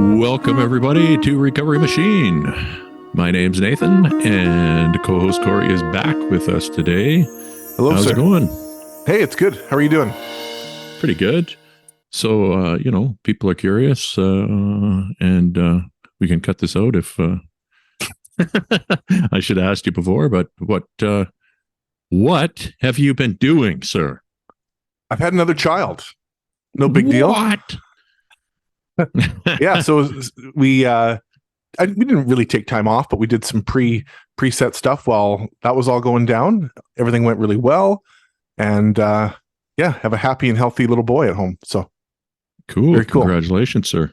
Welcome, everybody, to Recovery Machine. My name's Nathan, and co-host Corey is back with us today. Hello, How's sir. it going? Hey, it's good. How are you doing? Pretty good. So, people are curious, and we can cut this out if I should have asked you before, but what have you been doing, sir? I've had another child. No big deal. What? Yeah, so we didn't really take time off, but we did some preset stuff while that was all going down. Everything went really well, and have a happy and healthy little boy at home. So Cool. very cool. Congratulations, sir.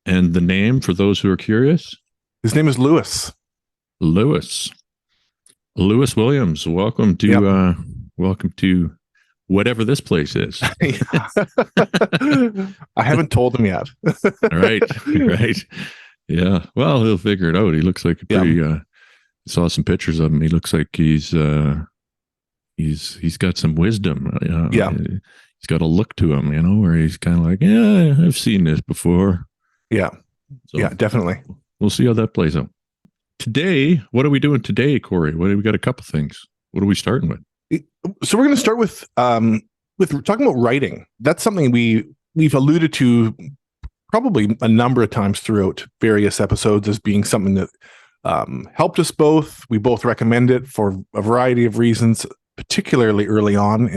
And the name, for those who are curious? His name is Lewis. Lewis Williams. Welcome to whatever this place is. I haven't told him yet. Right. Yeah. Well, he'll figure it out. He looks like a pretty. Saw some pictures of him. He looks like he's got some wisdom. He's got a look to him, where he's kind of like, yeah, I've seen this before. Yeah. So yeah, definitely. We'll see how that plays out. Today, what are we doing today, Corey? We got a couple things. What are we starting with? So we're going to start with talking about writing. That's something we've alluded to probably a number of times throughout various episodes as being something that helped us both. We both recommend it for a variety of reasons, particularly early on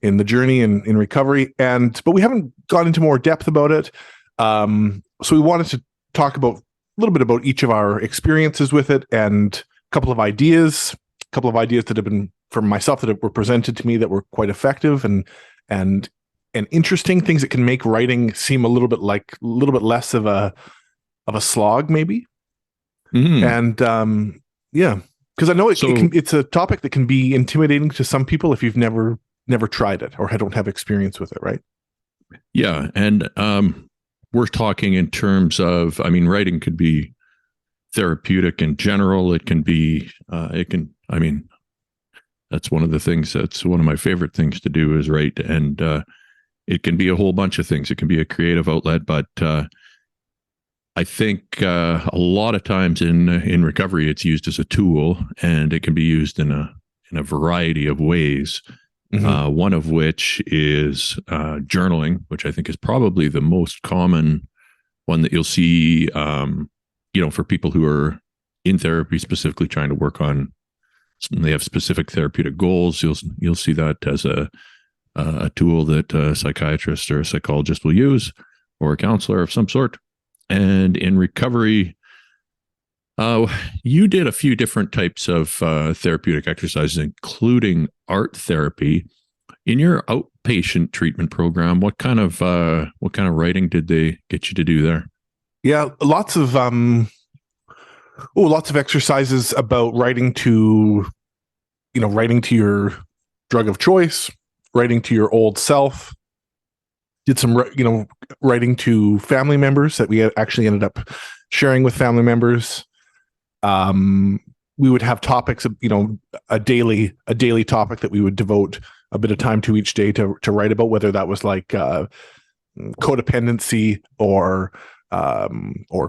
in the journey and in recovery. But we haven't gone into more depth about it. So we wanted to talk about a little bit about each of our experiences with it and a couple of ideas that have been from myself that were presented to me that were quite effective and interesting, things that can make writing seem a little bit less of a slog, maybe. Mm-hmm. And because I know it's a topic that can be intimidating to some people if you've never tried it or don't have experience with it, right? Yeah, and we're talking in terms of, writing could be therapeutic in general. It can be, that's one of the things, that's one of my favorite things to do is write. And it can be a whole bunch of things. It can be a creative outlet, but I think a lot of times in recovery, it's used as a tool, and it can be used in a variety of ways. Mm-hmm. One of which is journaling, which I think is probably the most common one that you'll see, for people who are in therapy, specifically trying to work on, they have specific therapeutic goals. You'll see that as a tool that a psychiatrist or a psychologist will use, or a counselor of some sort. And in recovery, you did a few different types of therapeutic exercises, including art therapy. In your outpatient treatment program, what kind of writing did they get you to do there? Yeah, lots of exercises about writing to your drug of choice, writing to your old self. Did some, writing to family members that we actually ended up sharing with family members. We would have topics of, a daily topic that we would devote a bit of time to each day to write about, whether that was like codependency or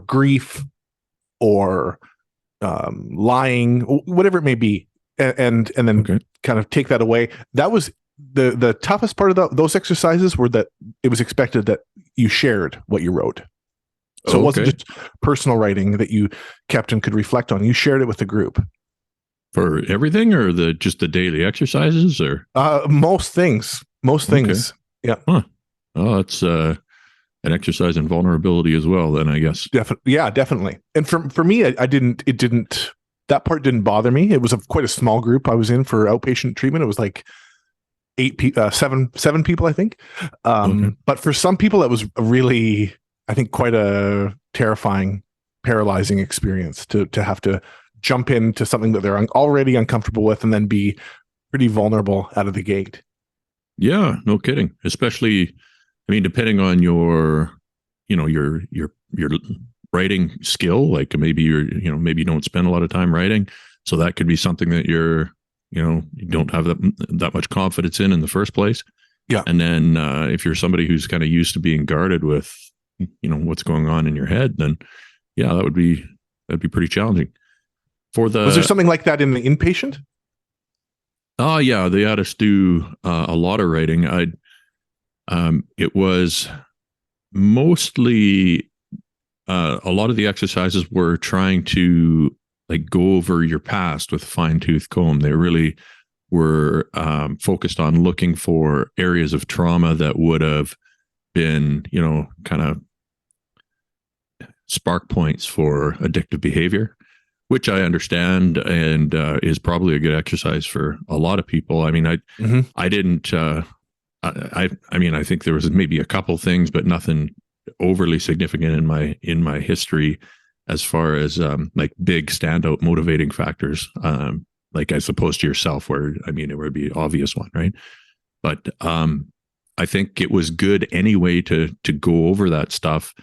grief or lying, whatever it may be, and then kind of take that away. That was the toughest part of those exercises, were that it was expected that you shared what you wrote. So it wasn't just personal writing that you kept and could reflect on. You shared it with the group. For everything, or just the daily exercises, or most things. Yeah. Huh. Oh, that's an exercise in vulnerability as well, then, I guess. Definitely. And for me, that part didn't bother me. It was quite a small group I was in for outpatient treatment. It was like 7 people, I think. But for some people, it was really, I think, quite a terrifying, paralyzing experience to have to jump into something that they're already uncomfortable with and then be pretty vulnerable out of the gate. Yeah, no kidding. Especially, depending on your writing skill, like maybe maybe you don't spend a lot of time writing. So that could be something that you don't have that much confidence in the first place. Yeah. And then if you're somebody who's kind of used to being guarded with, what's going on in your head, then yeah, that'd be pretty challenging. Was there something like that in the inpatient? Oh yeah, they had us do a lot of writing. It was mostly a lot of the exercises were trying to like go over your past with a fine-tooth comb. They really were focused on looking for areas of trauma that would have been, kind of spark points for addictive behavior, which I understand and is probably a good exercise for a lot of people. I mean, I didn't. I mean, I think there was maybe a couple things, but nothing overly significant in my history as far as like big standout motivating factors. Like as opposed to yourself, where I mean, it would be obvious one, right? But I think it was good anyway to go over that stuff.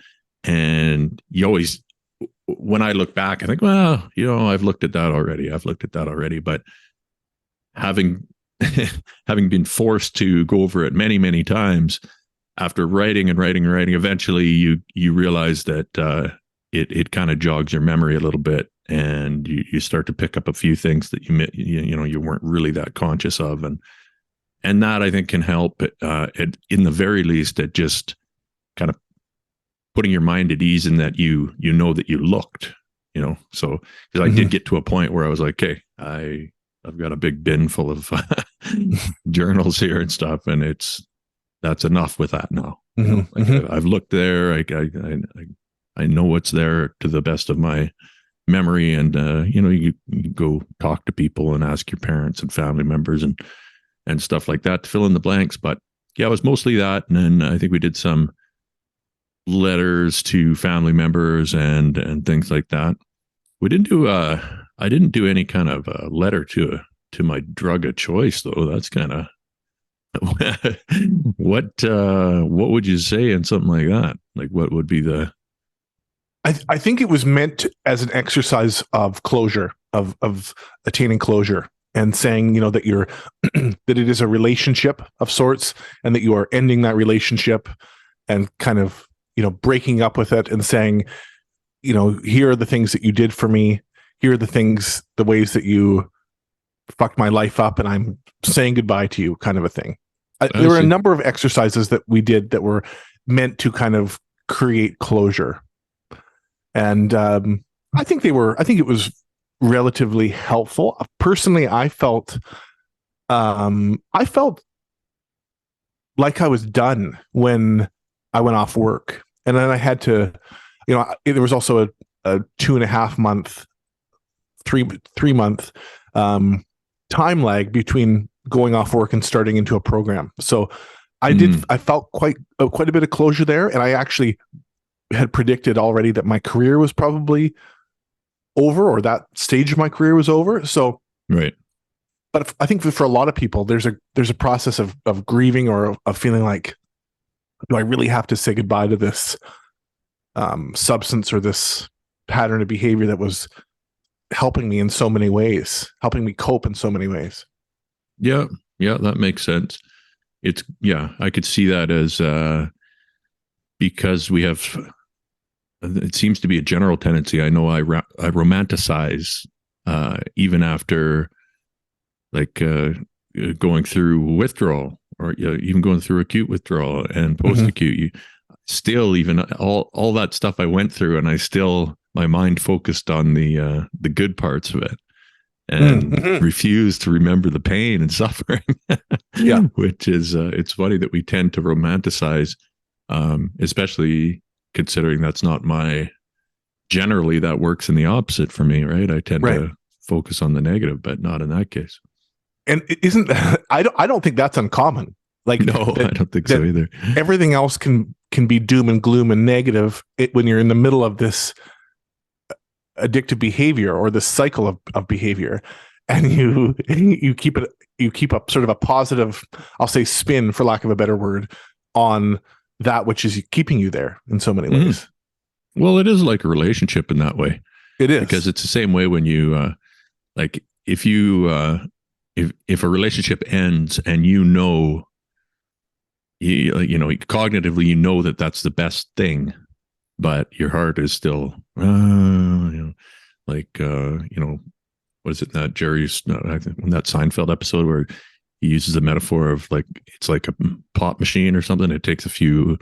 And you always, when I look back, I think, well, I've looked at that already. But having been forced to go over it many, many times, after writing, eventually you realize that it kind of jogs your memory a little bit, and you start to pick up a few things that you weren't really that conscious of, and that I think can help in the very least at just kind of putting your mind at ease in that you know that you looked, so because I did get to a point where I was like, okay, I've got a big bin full of journals here and stuff, and that's enough with that now. I've looked there. I know what's there to the best of my memory, and you go talk to people and ask your parents and family members and stuff like that to fill in the blanks. But yeah, it was mostly that, and then I think we did some letters to family members and things like that. We didn't do I didn't do any kind of a letter to my drug of choice, though. That's kind of what would you say in something like that? Like, what would be the? I think it was meant as an exercise of closure, of attaining closure, and saying, that you're that it is a relationship of sorts, and that you are ending that relationship, and kind of breaking up with it, and saying, here are the things that you did for me. Here are the ways that you fucked my life up, and I'm saying goodbye to you, kind of a thing. There were a number of exercises that we did that were meant to kind of create closure. And I think it was relatively helpful. Personally, I felt like I was done when I went off work. And then I had to, there was also a 2.5 month, 3 month time lag between going off work and starting into a program. So I felt quite a bit of closure there. And I actually had predicted already that my career was probably over, or that stage of my career was over. So, right. But I think for a lot of people, there's a process of grieving, or of feeling like, do I really have to say goodbye to this substance or this pattern of behavior that was helping me in so many ways, helping me cope in so many ways? Yeah, that makes sense. I could see that as because we have. It seems to be a general tendency. I know I romanticize even after like going through withdrawal, or even going through acute withdrawal and post-acute. You still, even all that stuff I went through, and I still, my mind focused on the good parts of it, and refused to remember the pain and suffering. Yeah, which is it's funny that we tend to romanticize, especially considering that's not generally that works in the opposite for me, right? I tend to focus on the negative, but not in that case. And isn't I don't think that's uncommon. Like, no, I don't think so either. Everything else can be doom and gloom and negative when you're in the middle of this addictive behavior, or this cycle of behavior, and you keep up sort of a positive, I'll say, spin, for lack of a better word, on that which is keeping you there in so many ways. Well, it is like a relationship in that way. It is, because it's the same way when you like if you if a relationship ends, and cognitively that that's the best thing but your heart is still, like, what is it, that Jerry's, I think that Seinfeld episode where he uses a metaphor of like, it's like a pop machine or something. It takes a few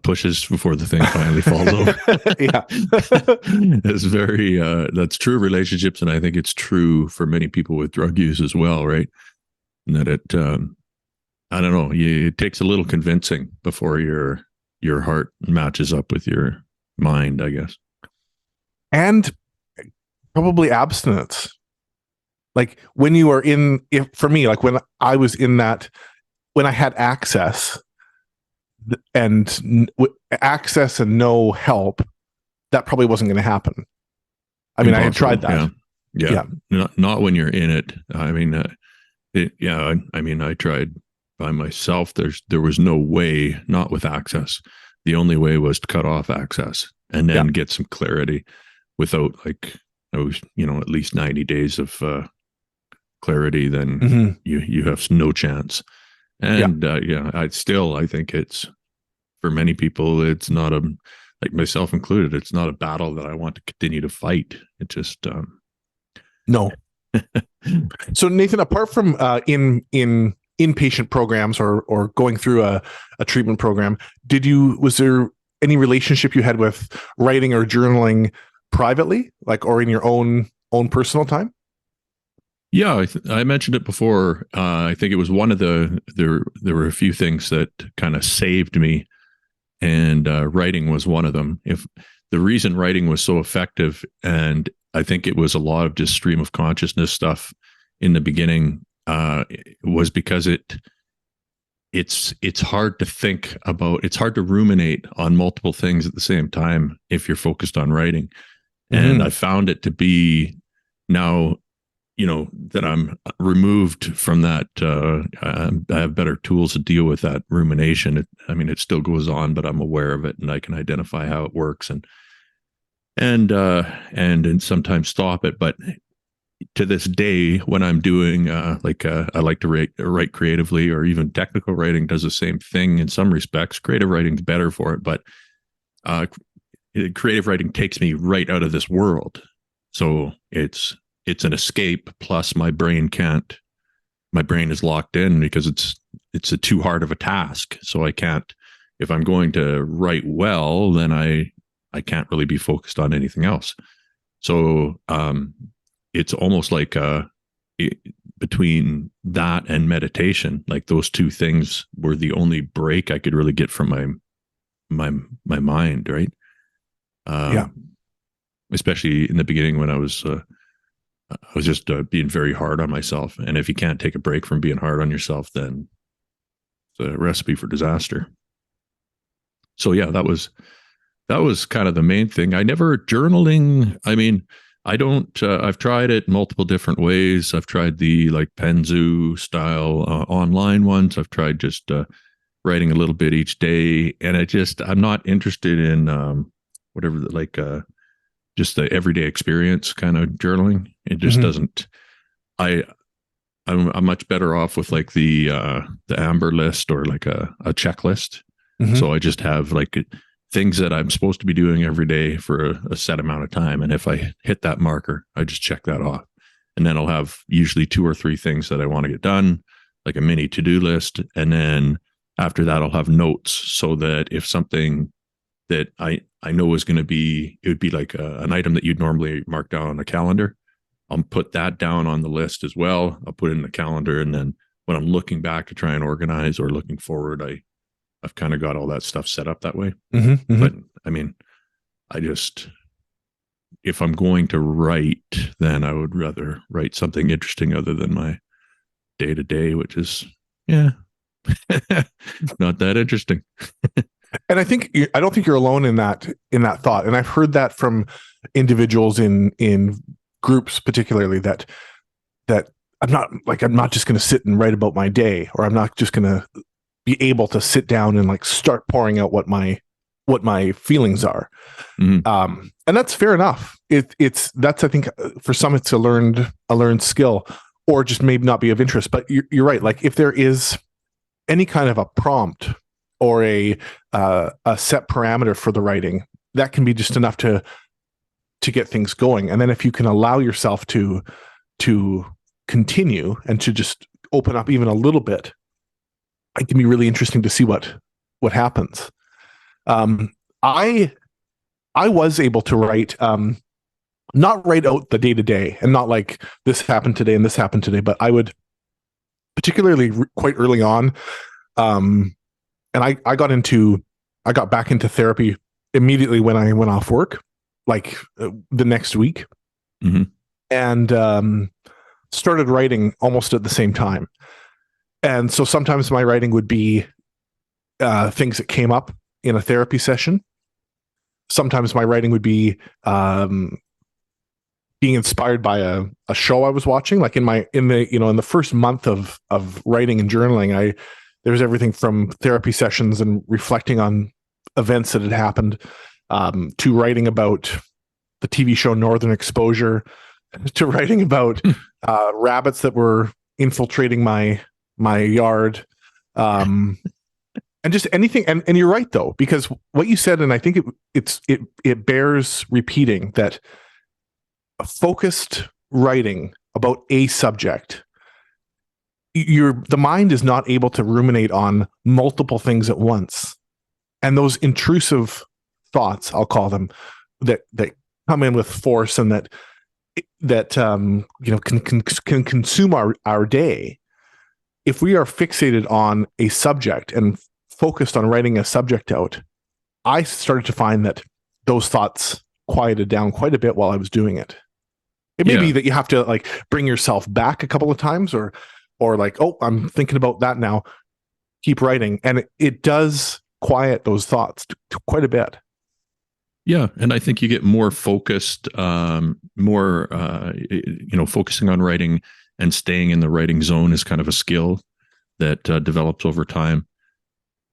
pushes before the thing finally falls over. Yeah. It's very, that's true relationships. And I think it's true for many people with drug use as well, right? And that it, I don't know, it takes a little convincing before your heart matches up with your mind, I guess. And probably abstinence. Like when you are for me, like when I was in that, when I had access and access and no help, that probably wasn't going to happen. I mean, I had tried that. Yeah. Not when you're in it. I mean, I mean, I tried by myself. There was no way, not with access. The only way was to cut off access and then get some clarity without like, at least 90 days of clarity, then you have no chance. And I think it's, for many people, it's not like myself included, it's not a battle that I want to continue to fight. It just no. So Nathan, apart from in inpatient programs or going through a treatment program, was there any relationship you had with writing or journaling privately, like, or in your own personal time? Yeah, I mentioned it before. I think it was one of there were a few things that kind of saved me, and writing was one of them. If the reason writing was so effective, and I think it was a lot of just stream of consciousness stuff in the beginning, was because it's hard to think about. It's hard to ruminate on multiple things at the same time if you're focused on writing. And I found it to be, now, that I'm removed from that, I have better tools to deal with that rumination. It still goes on, but I'm aware of it and I can identify how it works and sometimes stop it. But to this day, when I'm doing I like to write creatively, or even technical writing does the same thing in some respects. Creative writing's better for it, but creative writing takes me right out of this world. So it's an escape. Plus my brain is locked in because it's a too hard of a task. So I can't, if I'm going to write well, then I can't really be focused on anything else. So it's almost like between that and meditation, like those two things were the only break I could really get from my mind, right? Especially in the beginning when I was just being very hard on myself. And if you can't take a break from being hard on yourself, then it's a recipe for disaster. So yeah, that was kind of the main thing. I never journaling. I mean, I don't, I've tried it multiple different ways. I've tried the like Penzu style online ones. I've tried just writing a little bit each day. And I'm not interested in whatever, like just the everyday experience kind of journaling. It just doesn't, I'm much better off with like the Amber list or like a checklist. So I just have like things that I'm supposed to be doing every day for a set amount of time. And if I hit that marker, I just check that off. And then I'll have usually 2 or 3 things that I want to get done, like a mini to-do list. And then after that, I'll have notes so that if something that I know is going to be, it would be like an item that you'd normally mark down on a calendar. I'll put that down on the list as well. I'll put it in the calendar. And then when I'm looking back to try and organize or looking forward, I've kind of got all that stuff set up that way. But I mean, if I'm going to write, then I would rather write something interesting other than my day to day, which is, not that interesting. And I don't think you're alone in that thought. And I've heard that from individuals in groups, particularly that I'm not just going to sit and write about my day, or I'm not just going to be able to sit down and like start pouring out what my feelings are. And that's fair enough. That's, I think for some, it's a learned skill, or just maybe not be of interest. But you're right. Like if there is any kind of a prompt or a set parameter for the writing, that can be just enough to get things going. And then if you can allow yourself to continue and to just open up even a little bit, it can be really interesting to see what happens. I was able to write, not write out the day to day, and not like this happened today and this happened today, but I would, particularly quite early on, and I got back into therapy immediately when I went off work, like the next week, and started writing almost at the same time. And so sometimes my writing would be things that came up in a therapy session. Sometimes my writing would be being inspired by a show I was watching. Like in the first month of writing and journaling, there was everything from therapy sessions and reflecting on events that had happened, to writing about the TV show Northern Exposure, to writing about rabbits that were infiltrating my yard, and just anything. And you're right though, because what you said, and I think it bears repeating, that focused writing about a subject, the mind is not able to ruminate on multiple things at once. And those intrusive thoughts, I'll call them, that come in with force and that can consume our day. If we are fixated on a subject and focused on writing a subject out, I started to find that those thoughts quieted down quite a bit while I was doing it. It may be that you have to like bring yourself back a couple of times, or like, oh, I'm thinking about that now, keep writing. And it does quiet those thoughts quite a bit. Yeah. And I think you get more focused, focusing on writing and staying in the writing zone is kind of a skill that develops over time.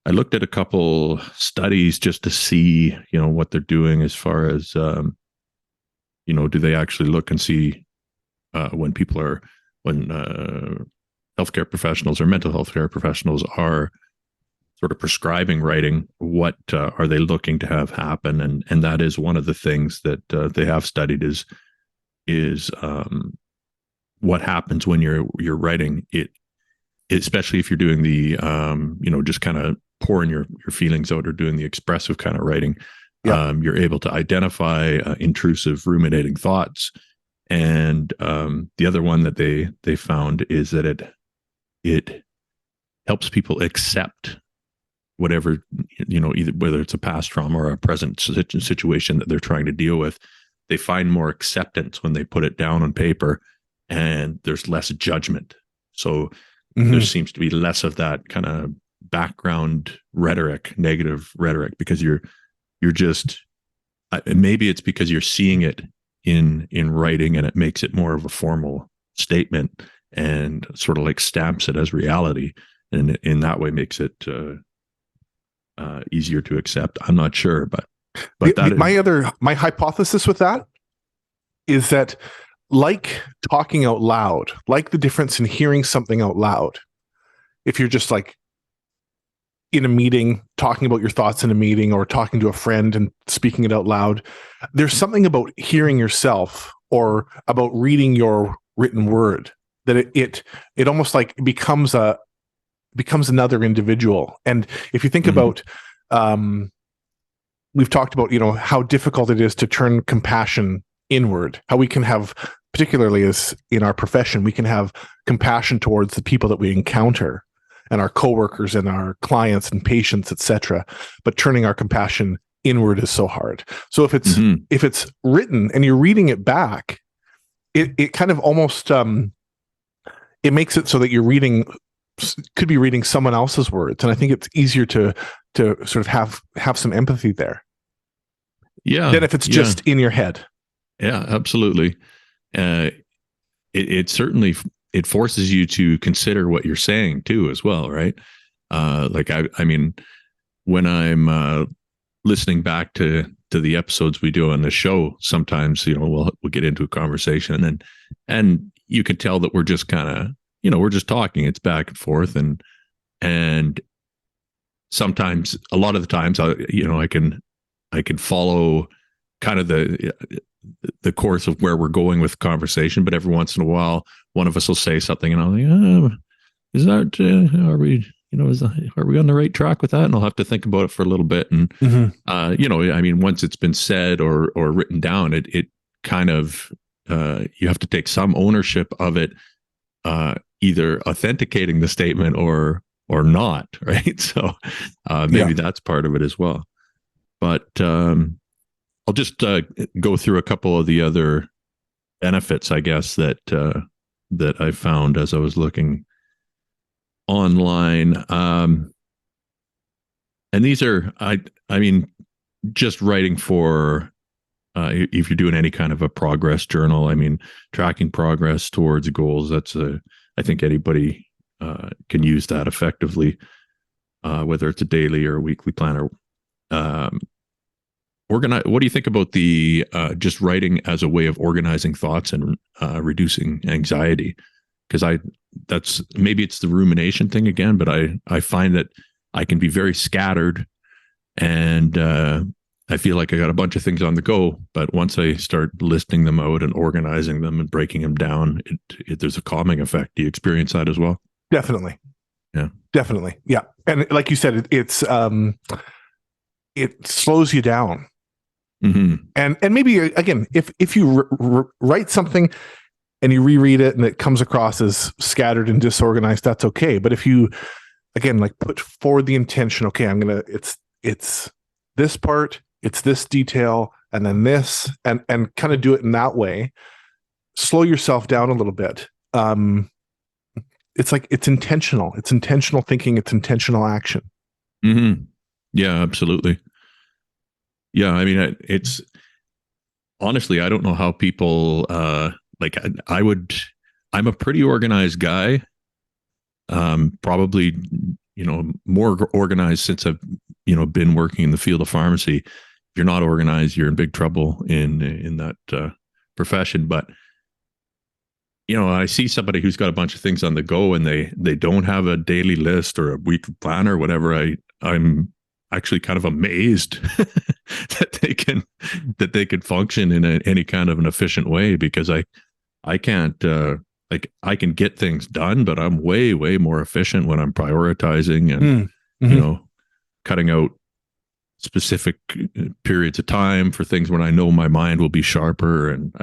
I looked at a couple studies just to see, what they're doing as far as, do they actually look and see when healthcare professionals or mental health care professionals are sort of prescribing writing, what are they looking to have happen? And that is one of the things that they have studied is what happens when you're writing it, especially if you're doing the just kind of pouring your feelings out or doing the expressive kind of writing. You're able to identify intrusive ruminating thoughts. And the other one that they found is that it helps people accept whatever, either whether it's a past trauma or a present situation that they're trying to deal with. They find more acceptance when they put it down on paper, and there's less judgment. So there seems to be less of that kind of background rhetoric, negative rhetoric, because you're just, maybe it's because you're seeing it in writing, and it makes it more of a formal statement and sort of like stamps it as reality, and in that way makes it easier to accept. I'm not sure, but my hypothesis with that is that, like talking out loud, like the difference in hearing something out loud, if you're just like in a meeting, talking about your thoughts in a meeting, or talking to a friend and speaking it out loud, there's something about hearing yourself or about reading your written word that it almost like becomes another individual. And if you think about, we've talked about, how difficult it is to turn compassion inward, how we can have, particularly as in our profession, we can have compassion towards the people that we encounter and our coworkers and our clients and patients, etc. But turning our compassion inward is so hard. So if it's written and you're reading it back, it kind of almost it makes it so that you're could be reading someone else's words, and I think it's easier to sort of have some empathy there. Yeah. Than if it's just in your head. Yeah, absolutely. It certainly it forces you to consider what you're saying too, as well, right? I mean, when I'm listening back to the episodes we do on the show, sometimes we'll get into a conversation, and you can tell that we're just kind of we're just talking. It's back and forth, and sometimes, a lot of the times, I can I can follow kind of the course of where we're going with the conversation, but every once in a while, one of us will say something, and I'll like, oh, is that are we, are we on the right track with that? And I'll have to think about it for a little bit. And I mean, once it's been said or written down, it kind of you have to take some ownership of it, either authenticating the statement or not, right? So maybe that's part of it as well. But I'll just go through a couple of the other benefits, I guess, that I found as I was looking online. And these are, I mean, just writing for, if you're doing any kind of a progress journal, I mean, tracking progress towards goals, that's I think anybody can use that effectively, whether it's a daily or a weekly planner. What do you think about the just writing as a way of organizing thoughts and reducing anxiety? Because that's maybe it's the rumination thing again, but I find that I can be very scattered, and I feel like I got a bunch of things on the go. But once I start listing them out and organizing them and breaking them down, there's a calming effect. Do you experience that as well? Definitely. Yeah. Definitely. Yeah. And like you said, it slows you down. Mm-hmm. And maybe again, if you write something and you reread it and it comes across as scattered and disorganized, that's okay. But if you again like put forward the intention, okay, it's this part, it's this detail, and then this, and kind of do it in that way, slow yourself down a little bit. It's like it's intentional thinking, it's intentional action. Mm-hmm. Yeah, absolutely. Yeah, I mean, it's honestly, I don't know how people like. I'm a pretty organized guy. Probably, more organized since I've, been working in the field of pharmacy. If you're not organized, you're in big trouble in that profession. But I see somebody who's got a bunch of things on the go, and they don't have a daily list or a weekly plan or whatever. I'm actually kind of amazed that they can function in any kind of an efficient way, because I can't I can get things done, but I'm way more efficient when I'm prioritizing and cutting out specific periods of time for things when I know my mind will be sharper. And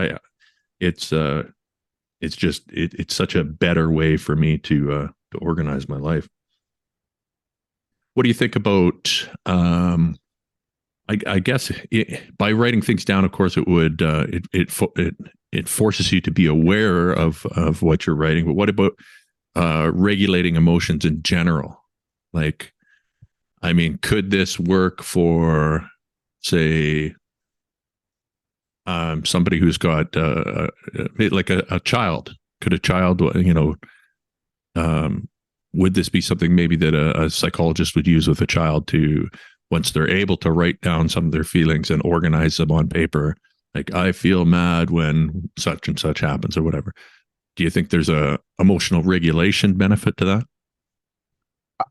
it's such a better way for me to organize my life. What do you think about, I guess by writing things down, of course, it would, it forces you to be aware of what you're writing, but what about regulating emotions in general? Like, I mean, could this work for, say, somebody who's got like a child? Could a child, would this be something maybe that a psychologist would use with a child to, once they're able to write down some of their feelings and organize them on paper, like, I feel mad when such and such happens or whatever. Do you think there's a emotional regulation benefit to that?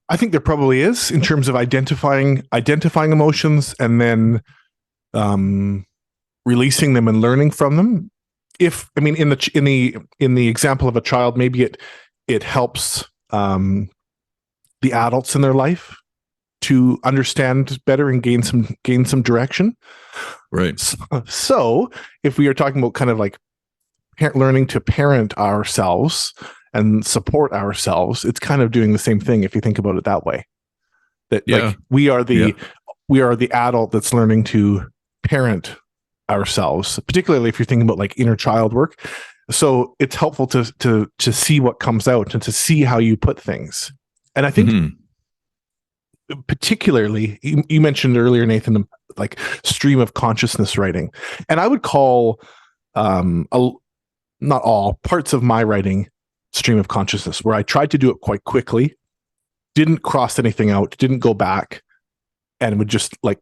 I think there probably is, in terms of identifying emotions and then releasing them and learning from them. If, I mean, in the example of a child, maybe it helps the adults in their life to understand better and gain some direction. Right. So if we are talking about kind of like learning to parent ourselves and support ourselves, it's kind of doing the same thing if you think about it that way. That like we are the adult that's learning to parent ourselves, particularly if you're thinking about like inner child work. So it's helpful to see what comes out and to see how you put things. And I think particularly, you mentioned earlier, Nathan, like stream of consciousness writing. And I would call not all parts of my writing stream of consciousness, where I tried to do it quite quickly, didn't cross anything out, didn't go back, and would just like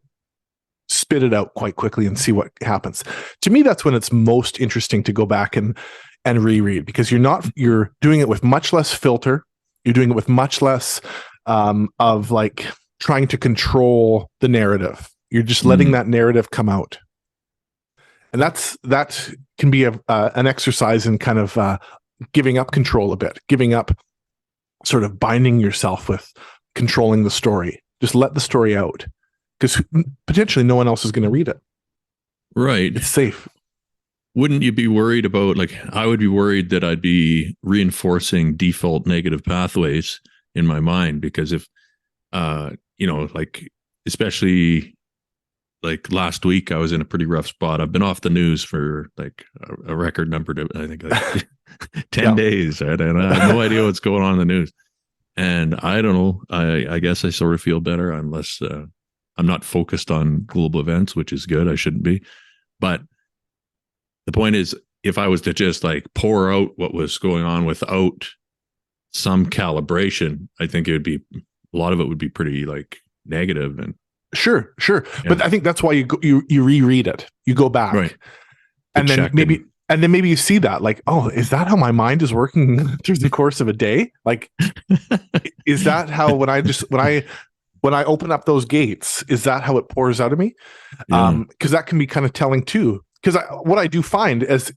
spit it out quite quickly and see what happens. To me, that's when it's most interesting to go back and reread, because you're doing it with much less filter. You're doing it with much less of like trying to control the narrative. You're just letting Mm. that narrative come out. And that can be an exercise in kind of giving up control a bit, giving up sort of binding yourself with controlling the story. Just let the story out, because potentially no one else is going to read it. Right. It's safe. Wouldn't you be worried about, like, I would be worried that I'd be reinforcing default negative pathways in my mind, because if, like, especially like last week, I was in a pretty rough spot. I've been off the news for like a record number, I think like 10 days, right? And I have no idea what's going on in the news. And I don't know, I guess I sort of feel better unless I'm not focused on global events, which is good. I shouldn't be. But the point is, if I was to just like pour out what was going on without some calibration, I think it would be, a lot of it would be pretty like negative. And Sure. Yeah. But I think that's why you reread it. You go back, right. and then maybe you see that, like, oh, is that how my mind is working through the course of a day? Like, is that how when I open up those gates, is that how it pours out of me? Because that can be kind of telling too. Because what I do find, as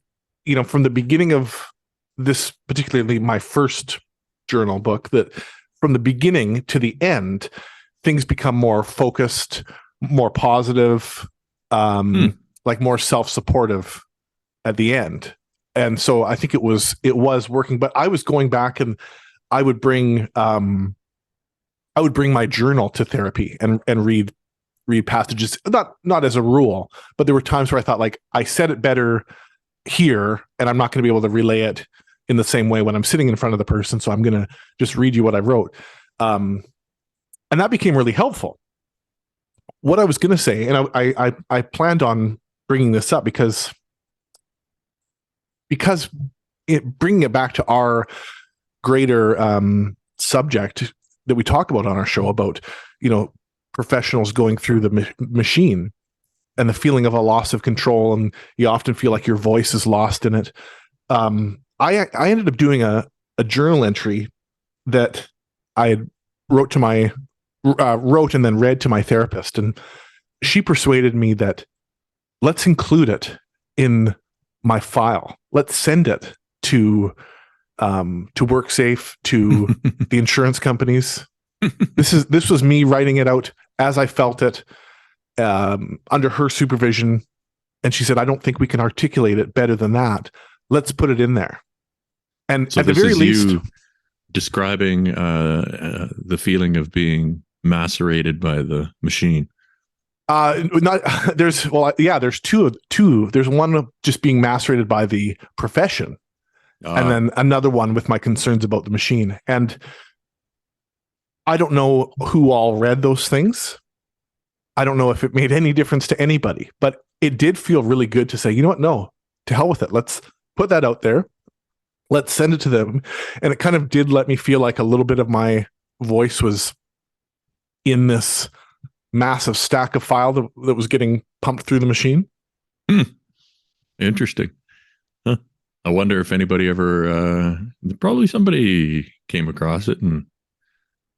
you know, from the beginning of this, particularly my first journal book, that from the beginning to the end, things become more focused, more positive, like more self-supportive at the end. And so I think it was working. But I was going back, and I would bring my journal to therapy and read passages, not as a rule, but there were times where I thought, like, I said it better here, and I'm not going to be able to relay it in the same way when I'm sitting in front of the person. So I'm going to just read you what I wrote. And that became really helpful. What I was going to say, and I planned on bringing this up because bringing it back to our greater subject that we talk about on our show about, professionals going through the machine and the feeling of a loss of control, and you often feel like your voice is lost in it. I ended up doing a journal entry that I wrote and then read to my therapist, and she persuaded me that let's include it in my file. Let's send it to WorkSafe, to the insurance companies. This was me writing it out as I felt it, under her supervision. And she said, I don't think we can articulate it better than that. Let's put it in there. And so at the very least, you describing the feeling of being macerated by the machine. There's two. There's one of just being macerated by the profession, and then another one with my concerns about the machine. And I don't know who all read those things. I don't know if it made any difference to anybody, but it did feel really good to say, you know what? No, to hell with it. Let's put that out there. Let's send it to them. And it kind of did let me feel like a little bit of my voice was in this massive stack of file that was getting pumped through the machine. Interesting. Huh. I wonder if anybody ever, probably somebody came across it and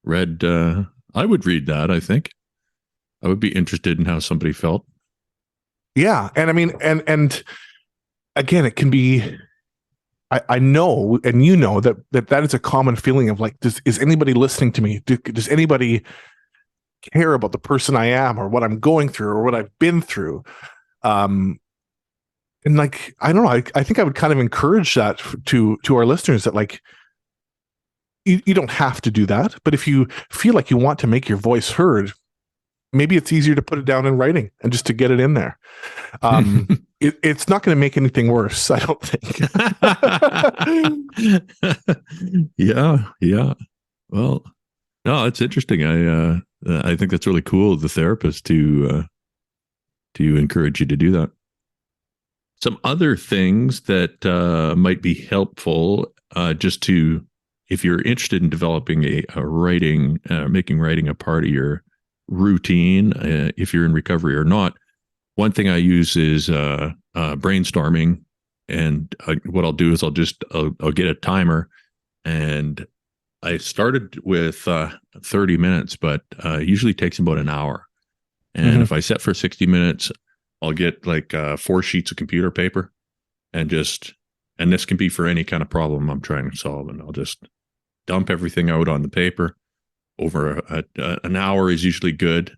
read. I would read that. I think I would be interested in how somebody felt. Yeah. And I mean, and again, it can be, I know, and you know, that is a common feeling of like, is anybody listening to me? Does anybody care about the person I am, or what I'm going through, or what I've been through? And like, I don't know, I think I would kind of encourage that to our listeners, that like, you don't have to do that, but if you feel like you want to make your voice heard, maybe it's easier to put it down in writing and just to get it in there. It's not going to make anything worse, I don't think. Yeah. Well, no, it's interesting. I think that's really cool of the therapist to encourage you to do that. Some other things that might be helpful, just to, if you're interested in developing a writing, making writing a part of your routine, if you're in recovery or not. One thing I use is brainstorming, and what I'll do is I'll get a timer, and I started with 30 minutes, but usually takes about an hour. And if I set for 60 minutes, I'll get like 4 sheets of computer paper and this can be for any kind of problem I'm trying to solve. And I'll just dump everything out on the paper over an hour is usually good.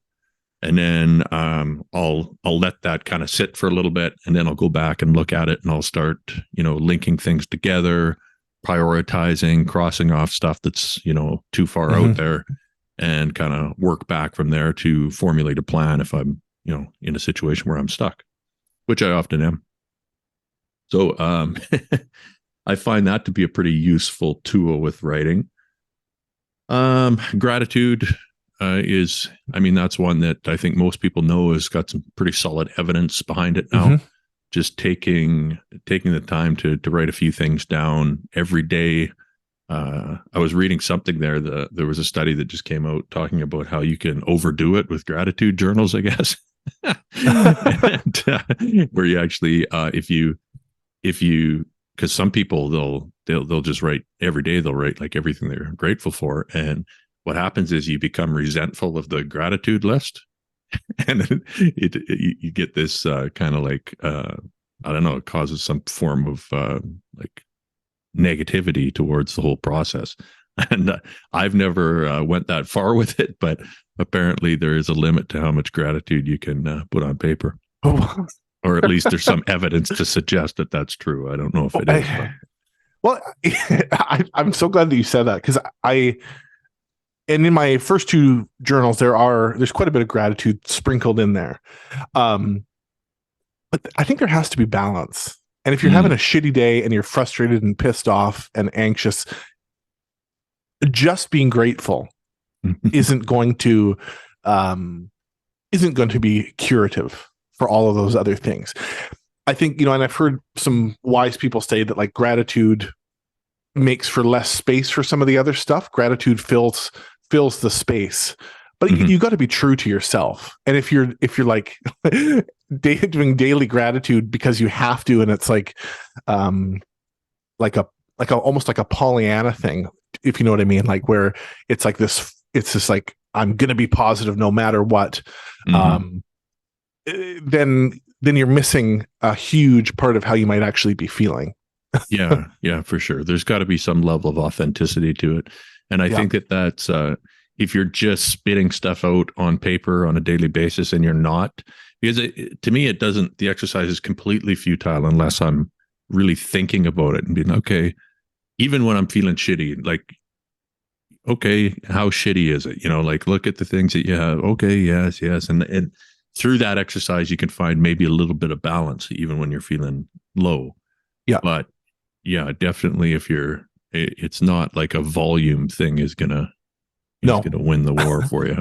And then I'll let that kind of sit for a little bit, and then I'll go back and look at it, and I'll start, linking things together, prioritizing, crossing off stuff that's, too far out there, and kind of work back from there to formulate a plan if I'm, in a situation where I'm stuck, which I often am. So I find that to be a pretty useful tool with writing. Gratitude that's one that I think most people know has got some pretty solid evidence behind it now. Just taking the time to write a few things down every day. I was reading something there. There was a study that just came out talking about how you can overdo it with gratitude journals, I guess. And, where you actually, if you, because some people they'll just write every day. They'll write like everything they're grateful for, and what happens is you become resentful of the gratitude list, and you get this kind of like I don't know, it causes some form of like negativity towards the whole process. And I've never went that far with it, but apparently there is a limit to how much gratitude you can put on paper. Or at least there's some evidence to suggest that that's true. I don't know if it is. Well, I'm so glad that you said that, because and in my first 2 journals, there's quite a bit of gratitude sprinkled in there. But I think there has to be balance. And if you're having a shitty day and you're frustrated and pissed off and anxious, just being grateful isn't going to be curative for all of those other things. I think, and I've heard some wise people say that like gratitude makes for less space for some of the other stuff. Gratitude fills the space, but you got to be true to yourself. And if you're like doing daily gratitude because you have to, and it's like almost like a Pollyanna thing, if you know what I mean, like where it's like this, it's just like, I'm going to be positive no matter what. Then you're missing a huge part of how you might actually be feeling. Yeah, for sure. There's got to be some level of authenticity to it. And I think that's if you're just spitting stuff out on paper on a daily basis and you're not, because to me, the exercise is completely futile unless I'm really thinking about it and being, okay, even when I'm feeling shitty, like, okay, how shitty is it? Like look at the things that you have. Okay, yes. And through that exercise, you can find maybe a little bit of balance even when you're feeling low. Yeah. But yeah, definitely it's not like a volume thing is gonna win the war for you.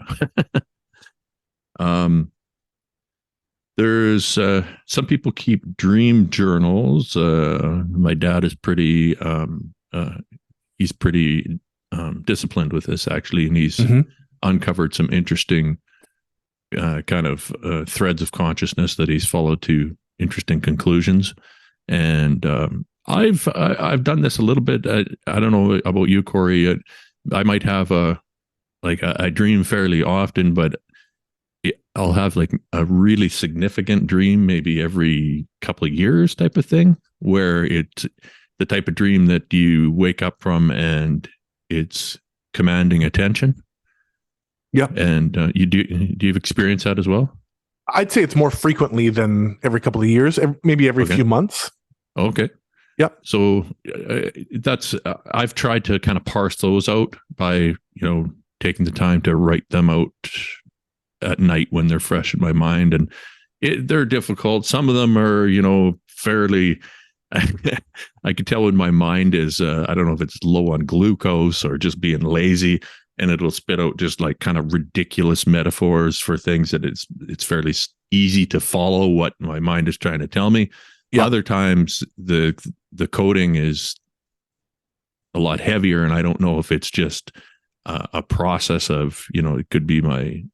There's some people keep dream journals. My dad is pretty he's pretty disciplined with this actually, and he's uncovered some interesting kind of threads of consciousness that he's followed to interesting conclusions. And I've done this a little bit. I don't know about you, Corey. I might have I dream fairly often, but I'll have like a really significant dream maybe every couple of years type of thing, where it's the type of dream that you wake up from and it's commanding attention. Yeah. And do you experienced that as well? I'd say it's more frequently than every couple of years, maybe every few months. Okay. Yep. So that's I've tried to kind of parse those out by, taking the time to write them out at night when they're fresh in my mind. And they're difficult. Some of them are, fairly, I can tell when my mind is, I don't know if it's low on glucose or just being lazy, and it'll spit out just like kind of ridiculous metaphors for things that it's fairly easy to follow what my mind is trying to tell me. Yeah. Other times the coding is a lot heavier, and I don't know if it's just a process of, it could be my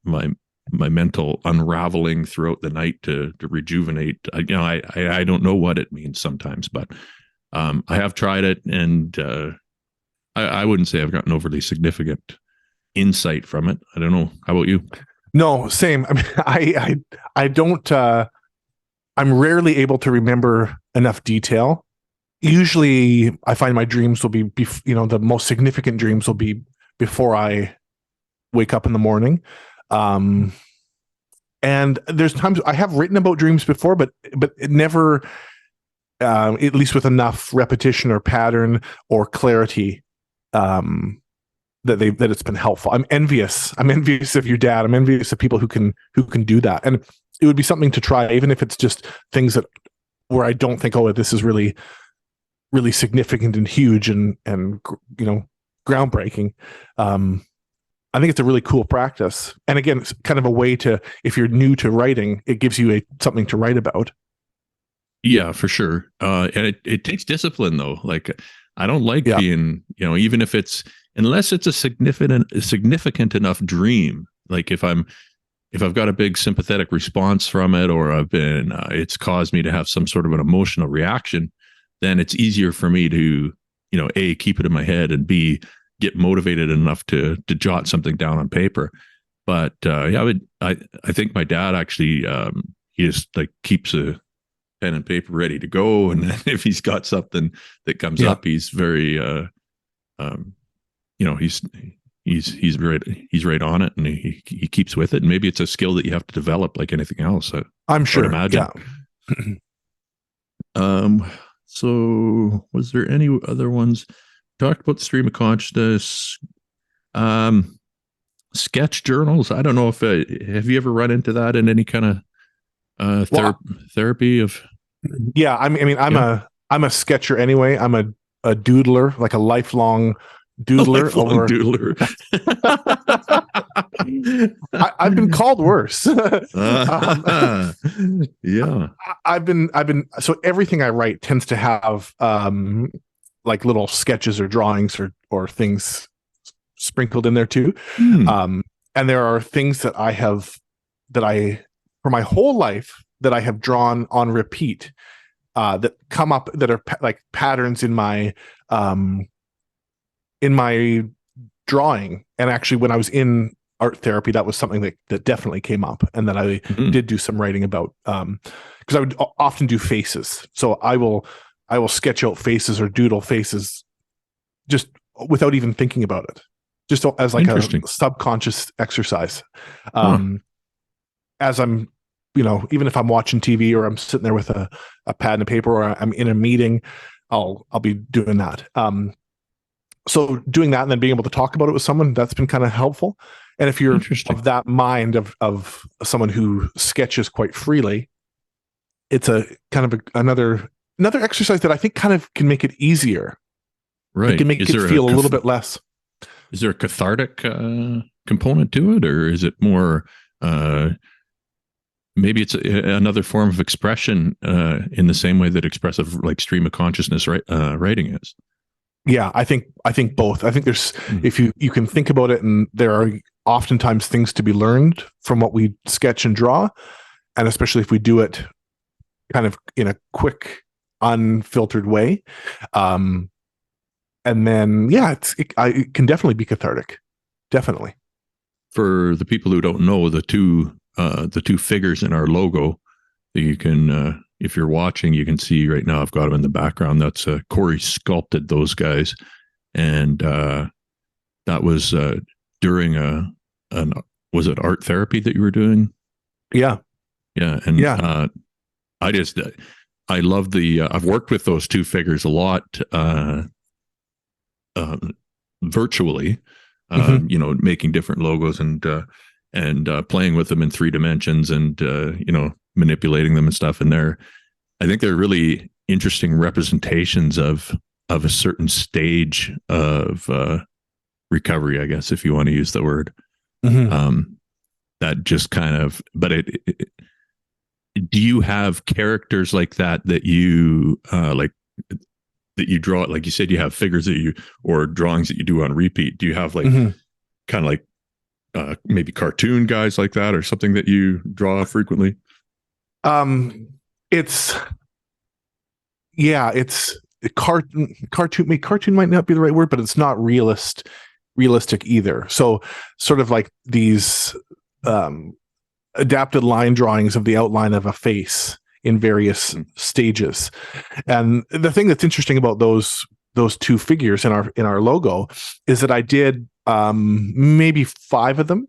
mental unraveling throughout the night to rejuvenate. I don't know what it means sometimes, but I have tried it, and I wouldn't say I've gotten overly significant insight from it. I don't know. How about you? No, same. I mean, I don't. I'm rarely able to remember enough detail. Usually, I find my dreams will be, the most significant dreams will be before I wake up in the morning. Um, and there's times I have written about dreams before, but it never, at least with enough repetition or pattern or clarity, that it's been helpful. I'm envious. I'm envious of your dad. I'm envious of people who can do that. And it would be something to try, even if it's just things that where I don't think, oh, this is really, really significant and huge and groundbreaking. I think it's a really cool practice. And again, it's kind of a way to, if you're new to writing, it gives you something to write about. Yeah, for sure. And it takes discipline though. Like I don't like Yeah. being, even if it's, unless it's a significant enough dream. Like if I've got a big sympathetic response from it, or I've been, it's caused me to have some sort of an emotional reaction, then it's easier for me to, A, keep it in my head, and B, get motivated enough to jot something down on paper. But yeah, I think my dad actually, he just like keeps a pen and paper ready to go. And then if he's got something that comes up, he's very, he's right on it, and he keeps with it. And maybe it's a skill that you have to develop like anything else. I'm sure. Imagine. Yeah. So was there any other ones? Talked about stream of consciousness, sketch journals. I don't know if have you ever run into that in any kind of therapy of? Yeah, I'm a sketcher anyway. I'm a doodler, like a lifelong doodler. I've been called worse. Yeah, I've been so everything I write tends to have like little sketches or drawings or things sprinkled in there too. And there are things that I for my whole life that I have drawn on repeat that come up that are like patterns in my drawing. And actually, when I was in art therapy, that was something that definitely came up, and that I did do some writing about, because I would often do faces. So I will sketch out faces or doodle faces just without even thinking about it, just as like a subconscious exercise. As I'm, even if I'm watching TV or I'm sitting there with a pad and a paper, or I'm in a meeting, I'll be doing that. So doing that and then being able to talk about it with someone, that's been kind of helpful. And if you're of that mind of someone who sketches quite freely, it's a kind of another exercise that I think kind of can make it easier. Right. It can make it feel a little bit less. Is there a cathartic component to it, or is it more maybe it's another form of expression in the same way that expressive, like stream of consciousness writing is? Yeah, I think both. I think there's, if you can think about it, and there are oftentimes things to be learned from what we sketch and draw, and especially if we do it kind of in a quick, unfiltered way. And then, yeah, it can definitely be cathartic. Definitely. For the people who don't know, the two figures in our logo that you can, if you're watching, you can see right now, I've got them in the background. That's Corey sculpted those guys. And that was during was it art therapy that you were doing? Yeah. Yeah. And yeah. I love I've worked with those two figures a lot virtually, making different logos and playing with them in 3 dimensions and, manipulating them and stuff. And I think they're really interesting representations of a certain stage of recovery, I guess, if you want to use the word. That just kind of, but do you have characters like that you that you draw? Like you said, you have figures or drawings that you do on repeat. Do you have like kind of like maybe cartoon guys like that, or something that you draw frequently? It's cartoon. Cartoon might not be the right word, but it's not realistic either. So sort of like these adapted line drawings of the outline of a face in various stages. And the thing that's interesting about those two figures in our logo is that I did maybe 5 of them.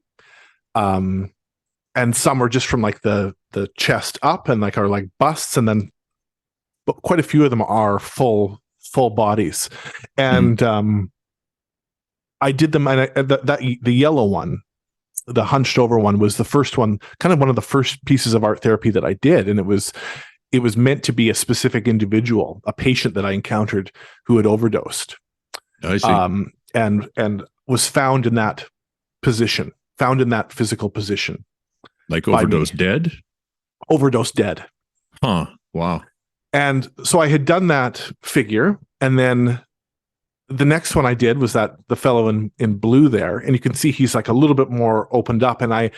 And some are just from like the chest up and like are like busts, and then but quite a few of them are full bodies. And I did them, and the yellow one, the hunched over one, was the first one, kind of one of the first pieces of art therapy that I did, and it was meant to be a specific individual, a patient that I encountered who had overdosed. I see. And was found in that position, found in that physical position. Like overdose dead? Overdose dead. Huh. Wow. And so I had done that figure, and then the next one I did was that the fellow in blue there, and you can see he's like a little bit more opened up. And I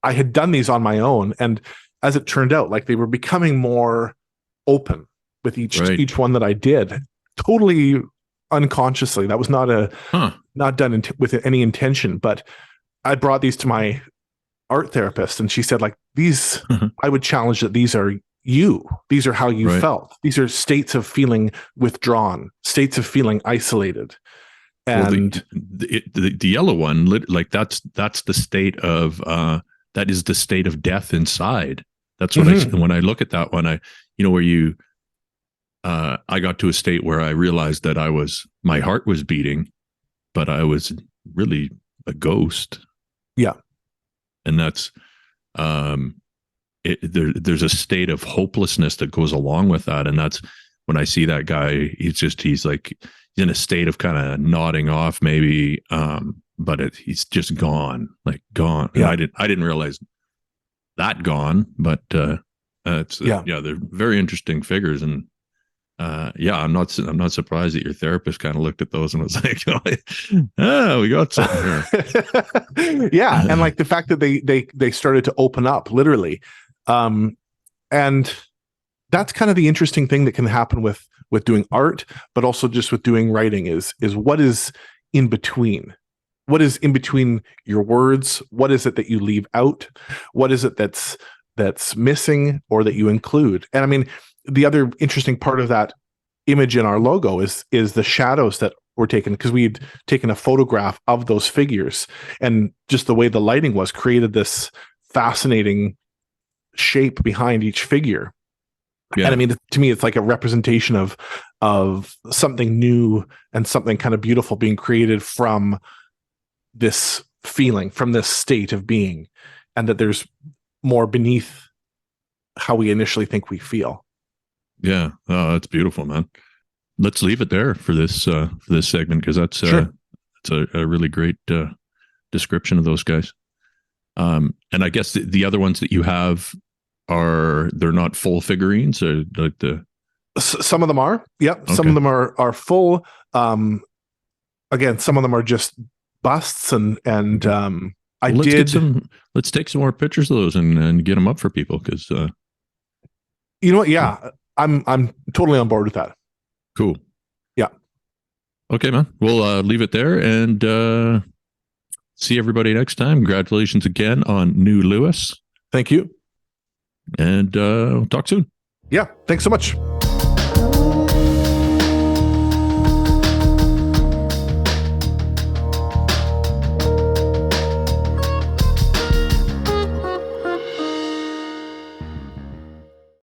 had done these on my own, and as it turned out, like they were becoming more open with each one that I did, totally unconsciously. That was not done with any intention, but I brought these to my art therapist, and she said, like, these, I would challenge that these are you. These are how you felt. These are states of feeling withdrawn, states of feeling isolated. And the yellow one, like that's the state of that is the state of death inside. That's what when I look at that one, where I got to a state where I realized that my heart was beating, but I was really a ghost. Yeah. And that's there's a state of hopelessness that goes along with that. And that's when I see that guy, he's in a state of kind of nodding off maybe, but he's just gone. Yeah. And I didn't realize that gone, but they're very interesting figures. And I'm not surprised that your therapist kind of looked at those and was like, oh, we got something here. Yeah. And like the fact that they started to open up literally. And that's kind of the interesting thing that can happen with doing art, but also just with doing writing is what is in between. What is in between your words? What is it that you leave out? What is it that's missing or that you include? And I mean, the other interesting part of that image in our logo is the shadows that were taken, because we'd taken a photograph of those figures, and just the way the lighting was created this fascinating shape behind each figure. Yeah. And I mean, to me, it's like a representation of something new and something kind of beautiful being created from this feeling, from this state of being, and that there's more beneath how we initially think we feel. Yeah. Oh, that's beautiful, man. Let's leave it there for this segment, because that's a really great description of those guys. And I guess the other ones that you have they're not full figurines, or like some of them are. Yep. Okay. Some of them are full. Again, some of them are just busts, and let's take some more pictures of those and get them up for people, because you know what? Yeah, I'm totally on board with that. Cool. Yeah. Okay, man. We'll leave it there and see everybody next time. Congratulations again on New Lewis. Thank you. And we'll talk soon. Yeah. Thanks so much.